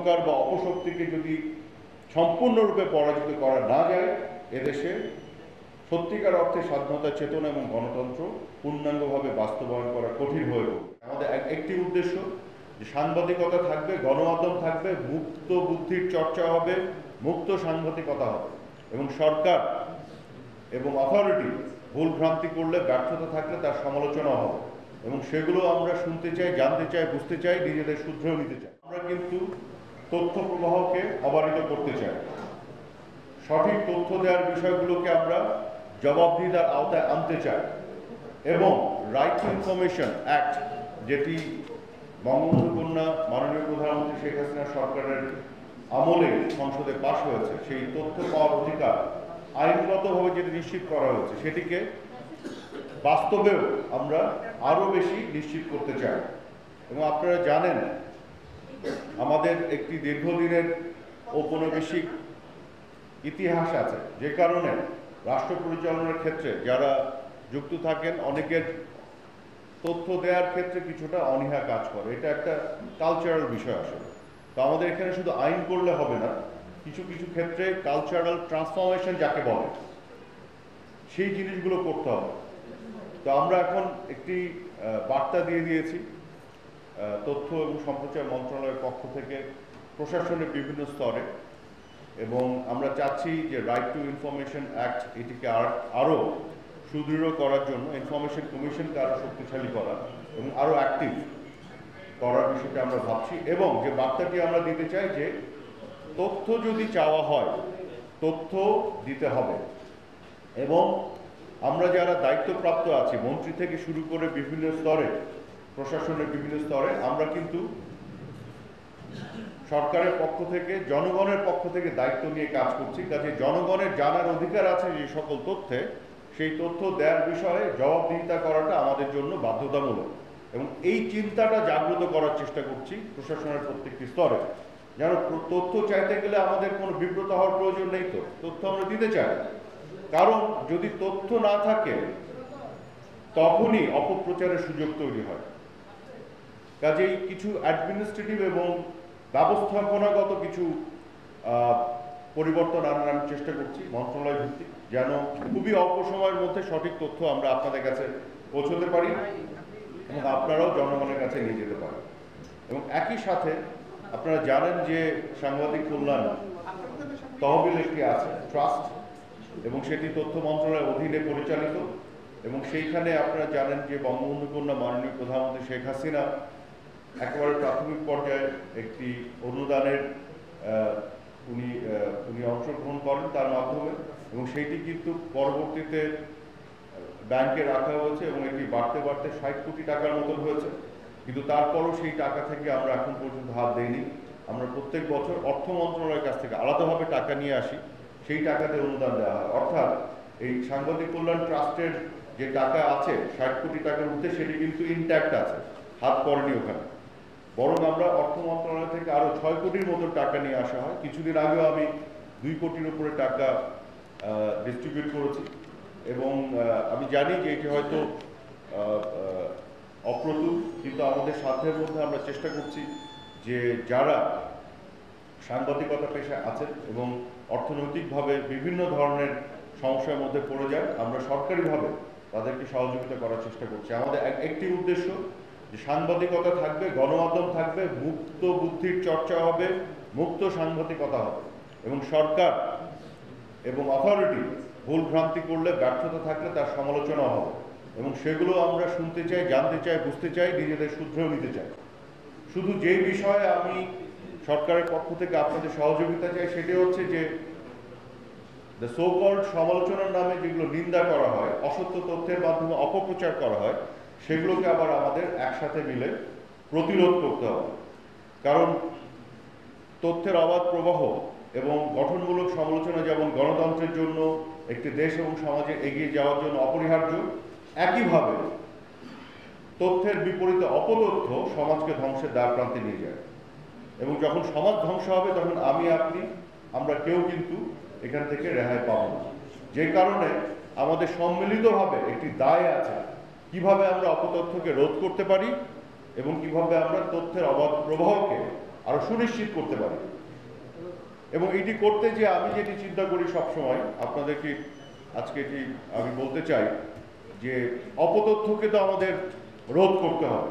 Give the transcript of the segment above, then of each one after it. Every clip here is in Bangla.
অন্ধকার বা অপশক্তিকে যদি সম্পূর্ণরূপে পরাজিত করা না যায়, এদেশে সত্যিকার অর্থে স্বাধীনতা চেতনা এবং গণতন্ত্র পূর্ণাঙ্গভাবে বাস্তবায়ন করা কঠিন হয়ে পড়বে। আমাদের একটি উদ্দেশ্য যে সাংবাদিকতা থাকবে, গণমাধ্যম থাকবে, মুক্ত বুদ্ধির চর্চা হবে, মুক্ত সাংবাদিকতা হবে এবং সরকার এবং অথরিটি ভুল ভ্রান্তি করলে, ব্যর্থতা থাকলে তার সমালোচনা হবে এবং সেগুলো আমরা শুনতে চাই, জানতে চাই, বুঝতে চাই, নিজেদের শুধরেও নিতে চাই। আমরা কিন্তু তথ্য প্রবাহকে অবারিত করতে চাই। সঠিক তথ্য দেওয়ার বিষয়গুলোকে আমরা জবাবদিহিতার আওতায় আনতে চাই এবং রাইট টু ইনফরমেশন অ্যাক্ট, যেটি বঙ্গবন্ধু কন্যা মাননীয় প্রধানমন্ত্রী শেখ হাসিনা সরকারের আমলে সংসদে পাশ হয়েছে, সেই তথ্য পাওয়ার অধিকার আইনগতভাবে যেটি নিশ্চিত করা হয়েছে, সেটিকে বাস্তবেও আমরা আরও বেশি নিশ্চিত করতে চাই। এবং আপনারা জানেন আমাদের একটি দীর্ঘদিনের ঔপনিবেশিক ইতিহাস আছে, যে কারণে রাষ্ট্র পরিচালনার ক্ষেত্রে যারা যুক্ত থাকেন অনেকের তথ্য দেওয়ার ক্ষেত্রে কিছুটা অনীহা কাজ করে। এটা একটা কালচারাল বিষয় আসলে। তো আমাদের এখানে শুধু আইন করলে হবে না, কিছু কিছু ক্ষেত্রে কালচারাল ট্রান্সফরমেশন যাকে বলে সেই জিনিসগুলো করতে হবে। তো আমরা এখন একটি বার্তা দিয়ে দিয়েছি তথ্য এবং সম্প্রচার মন্ত্রণালয়ের পক্ষ থেকে প্রশাসনের বিভিন্ন স্তরে, এবং আমরা চাচ্ছি যে রাইট টু ইনফরমেশন অ্যাক্ট এটিকে আরও সুদৃঢ় করার জন্য ইনফরমেশন কমিশনকে আরও শক্তিশালী করা এবং আরও অ্যাক্টিভ করার বিষয়টা আমরা ভাবছি। এবং যে বার্তাটি আমরা দিতে চাই যে তথ্য যদি চাওয়া হয় তথ্য দিতে হবে, এবং আমরা যারা দায়িত্বপ্রাপ্ত আছি মন্ত্রী থেকে শুরু করে বিভিন্ন স্তরে, প্রশাসনের বিভিন্ন স্তরে, আমরা কিন্তু সরকারের পক্ষ থেকে, জনগণের পক্ষ থেকে দায়িত্ব নিয়ে কাজ করছি। কাজে জনগণের জানার অধিকার আছে যে সকল তথ্যে, সেই তথ্য দেওয়ার বিষয়ে জবাবদিহিতা করাটা আমাদের জন্য বাধ্যতামূলক, এবং এই চিন্তাটা জাগ্রত করার চেষ্টা করছি প্রশাসনের প্রত্যেকটি স্তরে। যেন তথ্য চাইতে গেলে আমাদের কোনো বিব্রত হওয়ার প্রয়োজন নেই, তো তথ্য আমরা দিতে চাই, কারণ যদি তথ্য না থাকে তখনই অপপ্রচারের সুযোগ তৈরি হয়। কাজেই কিছু অ্যাডমিনিস্ট্রেটিভ এবং ব্যবস্থাপনাগত কিছু পরিবর্তন আনার আমি চেষ্টা করছি মন্ত্রণালয় ভিত্তিক, যেন খুবই অল্প সময়ের মধ্যে সঠিক তথ্য আমরা আপনাদের কাছে পৌঁছতে পারি এবং আপনারাও জনগণের কাছে নিয়ে যেতে পারেন। এবং একই সাথে আপনারা জানেন যে সাংবাদিক কল্যাণ তহবিল একটি আছে, ট্রাস্ট, এবং সেটি তথ্য মন্ত্রণালয়ের অধীনে পরিচালিত, এবং সেইখানে আপনারা জানেন যে বঙ্গবন্ধু কন্যা মাননীয় প্রধানমন্ত্রী শেখ হাসিনা একেবারে প্রাথমিক পর্যায়ে একটি অনুদানের উনি অংশগ্রহণ করেন তার মাধ্যমে, এবং সেইটি কিন্তু পরবর্তীতে ব্যাংকে রাখা হয়েছে এবং এটি বাড়তে বাড়তে 60 কোটি টাকার মতন হয়েছে। কিন্তু তারপরও সেই টাকা থেকে আমরা এখন পর্যন্ত হাত দিইনি। আমরা প্রত্যেক বছর অর্থ মন্ত্রণালয়ের কাছ থেকে আলাদাভাবে টাকা নিয়ে আসি, সেই টাকাতে অনুদান দেওয়া হয়। অর্থাৎ এই সাংবাদিক কল্যাণ ট্রাস্টের যে টাকা আছে 60 কোটি টাকার মধ্যে, সেটি কিন্তু ইনট্যাক্ট আছে, হাত পড়েনি ওখানে। বরং আমরা অর্থ মন্ত্রণালয় থেকে আরও 6 কোটির মতো টাকা নিয়ে আসা হয়। কিছুদিন আগেও আমি 2 কোটির উপরে টাকা ডিস্ট্রিবিউট করেছি, এবং আমি জানি যে এটি হয়তো অপ্রতুল, কিন্তু আমাদের সাধ্যের মধ্যে আমরা চেষ্টা করছি যে যারা সাংবাদিকতা পেশায় আছেন এবং অর্থনৈতিকভাবে বিভিন্ন ধরনের সমস্যার মধ্যে পড়ে যায়, আমরা সরকারিভাবে তাদেরকে সহযোগিতা করার চেষ্টা করছি। আমাদের একটি উদ্দেশ্য যে সাংবাদিকতা থাকবে, গণমাধ্যম থাকবে, মুক্ত বুদ্ধির চর্চা হবে, মুক্ত সাংবাদিকতা হবে এবং সরকার এবং অথরিটি ভুল ভ্রান্তি করলে, ব্যর্থতা থাকলে তার সমালোচনা হবে এবং সেগুলো আমরা শুনতে চাই, জানতে চাই, বুঝতে চাই, নিজেদের শুধরেও নিতে চাই। শুধু যেই বিষয়ে আমি সরকারের পক্ষ থেকে আপনাদের সহযোগিতা চাই সেটি হচ্ছে যে দ্য সো কল্ড সমালোচনার নামে যেগুলো নিন্দা করা হয়, অসত্য তথ্যের মাধ্যমে অপপ্রচার করা হয়, সেগুলোকে আবার আমাদের একসাথে মিলে প্রতিরোধ করতে হবে। কারণ তথ্যের অবাধ প্রবাহ এবং গঠনমূলক সমালোচনা যেমন গণতন্ত্রের জন্য, একটি দেশ এবং সমাজে এগিয়ে যাওয়ার জন্য অপরিহার্য, একইভাবে তথ্যের বিপরীতে অপতথ্য সমাজকে ধ্বংসের দ্বার প্রান্তে নিয়ে যায়, এবং যখন সমাজ ধ্বংস হবে তখন আমি, আপনি, আমরা কেউ কিন্তু এখান থেকে রেহাই পাবো না। যে কারণে আমাদের সম্মিলিতভাবে একটি দায় আছে কিভাবে আমরা অপতথ্যকে রোধ করতে পারি এবং কিভাবে আমরা তথ্যের অবাধ প্রবাহকে আরো সুনিশ্চিত করতে পারি। এবং এটি করতে যে আমি যেটি চিন্তা করি সবসময় আপনাদেরকে আজকে এটি আমি বলতে চাই যে অপতথ্যকে তো আমাদের রোধ করতে হবে,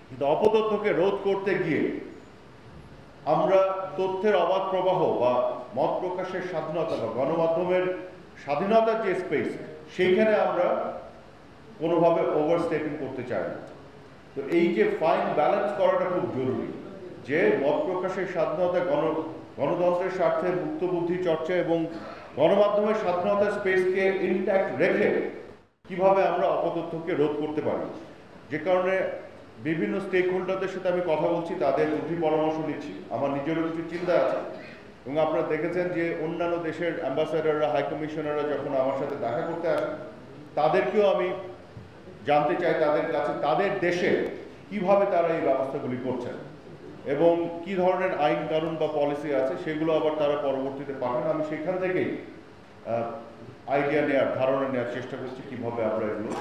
কিন্তু অপতথ্যকে রোধ করতে গিয়ে আমরা তথ্যের অবাধ প্রবাহ বা মত প্রকাশের স্বাধীনতা বা গণমাধ্যমের স্বাধীনতার যে স্পেস, সেইখানে আমরা কোনোভাবে ওভারস্টেপিং করতে চাই না। তো এই যে ফাইন ব্যালেন্স করাটা খুব জরুরি, যে মত প্রকাশের স্বাধীনতা, গণতন্ত্রের স্বার্থে মুক্ত বুদ্ধি চর্চা এবং গণমাধ্যমের স্বাধীনতার স্পেসকে ইনট্যাক্ট রেখে কিভাবে আমরা অপতথ্যকে রোধ করতে পারি। যে কারণে বিভিন্ন স্টেক হোল্ডারদের সাথে আমি কথা বলছি, তাদের বুদ্ধি পরামর্শ নিচ্ছি, আমার নিজেরও কিছু চিন্তা আছে। এবং আপনারা দেখেছেন যে অন্যান্য দেশের অ্যাম্বাসাডাররা, হাইকমিশনাররা যখন আমার সাথে দেখা করতে আসেন, তাদেরকেও আমি জানতে চাই তাদের কাছে তাদের দেশে কিভাবে তারা এই ব্যবস্থাগুলি করছেন এবং কি ধরনের আইন কানুন বা পলিসি আছে, সেগুলো আবার তারা পরবর্তীতে পাঠান। আমি সেখান থেকেই আইডিয়া নেওয়ার, ধারণা নেওয়ার চেষ্টা করছি কিভাবে আমরা এগুলো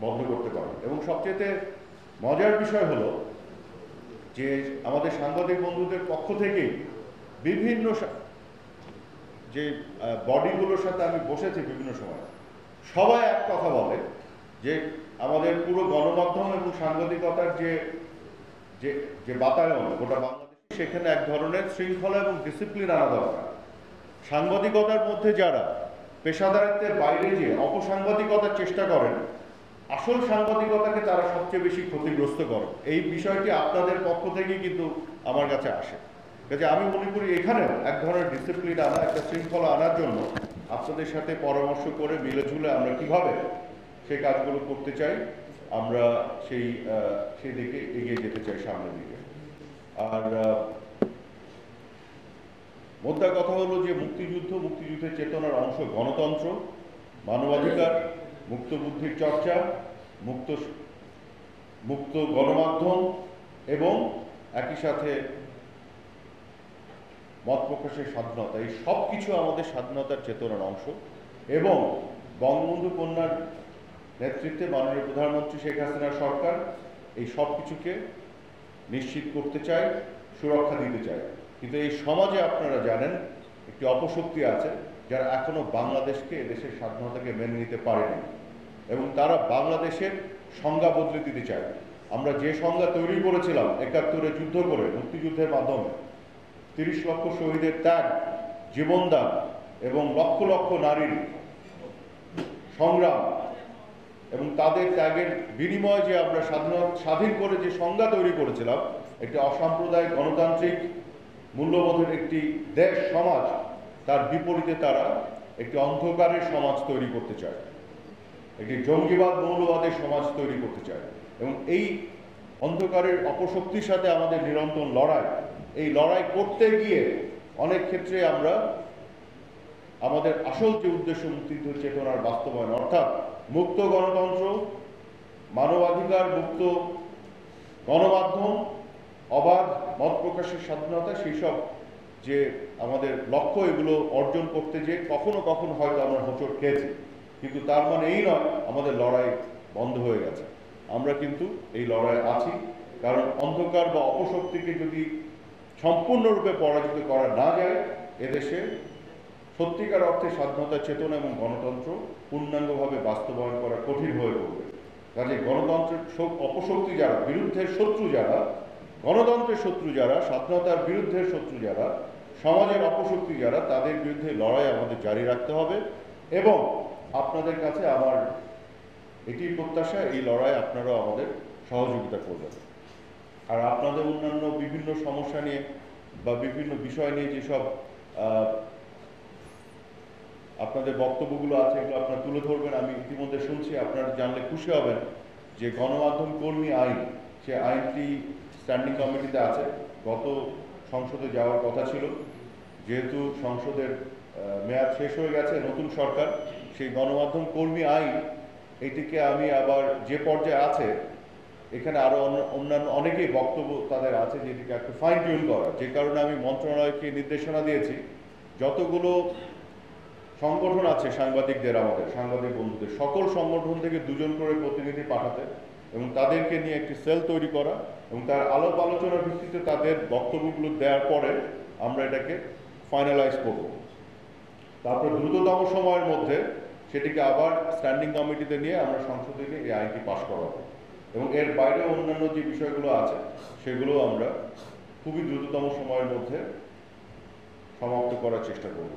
বন্ধ করতে পারব। এবং সবচেয়ে মজার বিষয় হলো যে আমাদের সাংবাদিক বন্ধুদের পক্ষ থেকেই বিভিন্ন যে বডিগুলোর সাথে আমি বসেছি বিভিন্ন সময়, সবাই এক কথা বলে যে আমাদের পুরো গণমাধ্যম এবং সাংবাদিকতার যে যে যে বাতায়ন গোটা বাংলাদেশে, সেখানে এক ধরনের শৃঙ্খলা এবং ডিসিপ্লিন আনা দরকার। সাংবাদিকতার মধ্যে যারা পেশাদারিত্বের বাইরে যে অপসাংবাদিকতার চেষ্টা করেন, আসল সাংবাদিকতাকে তারা সবচেয়ে বেশি ক্ষতিগ্রস্ত করে। এই বিষয়টি আপনাদের পক্ষ থেকেই কিন্তু আমার কাছে আসে। কাজে আমি মনে করি এখানেও এক ধরনের ডিসিপ্লিন আনা, একটা শৃঙ্খলা আনার জন্য আপনাদের সাথে পরামর্শ করে মিলে ঝুলে আমরা কিভাবে সেই কাজগুলো করতে চাই, আমরা সেই দিকে এগিয়ে যেতে চাই সামনের দিকে। আর মোদ্দা কথা হলো যে মুক্তিযুদ্ধের চেতনার অংশ গণতন্ত্র, মানবাধিকার, মুক্ত বুদ্ধির চর্চা, মুক্ত গণমাধ্যম এবং একই সাথে মত প্রকাশের স্বাধীনতা, এই সব কিছু আমাদের স্বাধীনতার চেতনার অংশ। এবং বঙ্গবন্ধু কন্যার নেতৃত্বে মাননীয় প্রধানমন্ত্রী শেখ হাসিনার সরকার এই সব কিছুকে নিশ্চিত করতে চায়, সুরক্ষা দিতে চায়। কিন্তু এই সমাজে আপনারা জানেন একটি অপশক্তি আছে যারা এখনো বাংলাদেশকে, এদেশের স্বাধীনতাকে মেনে নিতে পারেনি এবং তারা বাংলাদেশের সংজ্ঞা বদলে দিতে চায়। আমরা যে সংজ্ঞা তৈরি করেছিলাম ৭১-এ যুদ্ধ করে, মুক্তিযুদ্ধের মাধ্যমে ৩০ লক্ষ শহীদের ত্যাগ, জীবনদান এবং লক্ষ লক্ষ নারীর সংগ্রাম এবং তাদের ত্যাগের বিনিময়ে যে আমরা স্বাধীন করে যে সংজ্ঞা তৈরি করেছিলাম, একটি অসাম্প্রদায়িক গণতান্ত্রিক মূল্যবোধের একটি দেশ সমাজ, তার বিপরীতে তারা একটি অন্ধকারের সমাজ তৈরি করতে চায়, একটি জঙ্গিবাদ মৌলবাদের সমাজ তৈরি করতে চায়। এবং এই অন্ধকারের অপশক্তির সাথে আমাদের নিরন্তর লড়াই, এই লড়াই করতে গিয়ে অনেক ক্ষেত্রে আমরা আমাদের আসল যে উদ্দেশ্য মুক্তিযুদ্ধ চেতনার বাস্তবায়ন, অর্থাৎ মুক্ত গণতন্ত্র, মানবাধিকার, মুক্ত গণমাধ্যম, অবাধ মত প্রকাশের স্বাধীনতা, সেই সব যে আমাদের লক্ষ্য, এগুলো অর্জন করতে যে কখনো কখনো হয়তো আমরা হোঁচট খেয়েছি, কিন্তু তার মানে এই নয় আমাদের লড়াই বন্ধ হয়ে গেছে। আমরা কিন্তু এই লড়াই আছি, কারণ অন্ধকার বা অপশক্তিকে যদি সম্পূর্ণরূপে পরাজিত করা না যায়, এদেশে সত্যিকার অর্থে স্বাধীনতার চেতনা এবং গণতন্ত্র পূর্ণাঙ্গভাবে বাস্তবায়ন করা কঠিন হয়ে পড়বে। কাজে গণতন্ত্রের অপশক্তি যারা, বিরুদ্ধের শত্রু যারা, গণতন্ত্রের শত্রু যারা, স্বাধীনতার বিরুদ্ধের শত্রু যারা, সমাজের অপশক্তি যারা, তাদের বিরুদ্ধে লড়াই আমাদের জারি রাখতে হবে। এবং আপনাদের কাছে আমার এটি প্রত্যাশা, এই লড়াই আপনারাও আমাদের সহযোগিতা করবেন। আর আপনাদের অন্যান্য বিভিন্ন সমস্যা নিয়ে বা বিভিন্ন বিষয় নিয়ে যেসব আপনাদের বক্তব্যগুলো আছে, এগুলো আপনারা তুলে ধরবেন। আমি ইতিমধ্যে শুনছি, আপনারা জানলে খুশি হবেন যে গণমাধ্যম কর্মী আইন, সে আইনটি স্ট্যান্ডিং কমিটিতে আছে, গত সংসদে যাওয়ার কথা ছিল। যেহেতু সংসদের মেয়াদ শেষ হয়ে গেছে, নতুন সরকার, সেই গণমাধ্যম কর্মী আইন, এটিকে আমি আবার যে পর্যায়ে আছে, এখানে আরও অন্যান্য অনেকেই বক্তব্য তাদের আছে যে এটিকে একটু ফাইন টিউন করা। যে কারণে আমি মন্ত্রণালয়কে নির্দেশনা দিয়েছি যতগুলো সংগঠন আছে সাংবাদিকদের, আমাদের সাংবাদিক বন্ধুদের, সকল সংগঠন থেকে 2 জন করে প্রতিনিধি পাঠাতে এবং তাদেরকে নিয়ে একটি সেল তৈরি করা এবং তার আলাপ আলোচনার ভিত্তিতে তাদের বক্তব্যগুলো দেওয়ার পরে আমরা এটাকে ফাইনালাইজ করব। তারপর দ্রুততম সময়ের মধ্যে সেটিকে আবার স্ট্যান্ডিং কমিটিতে নিয়ে আমরা সংসদ থেকে এই আইনটি পাশ করাবো এবং এর বাইরে অন্যান্য যে বিষয়গুলো আছে সেগুলো আমরা খুবই দ্রুততম সময়ের মধ্যে সমাপ্ত করার চেষ্টা করব।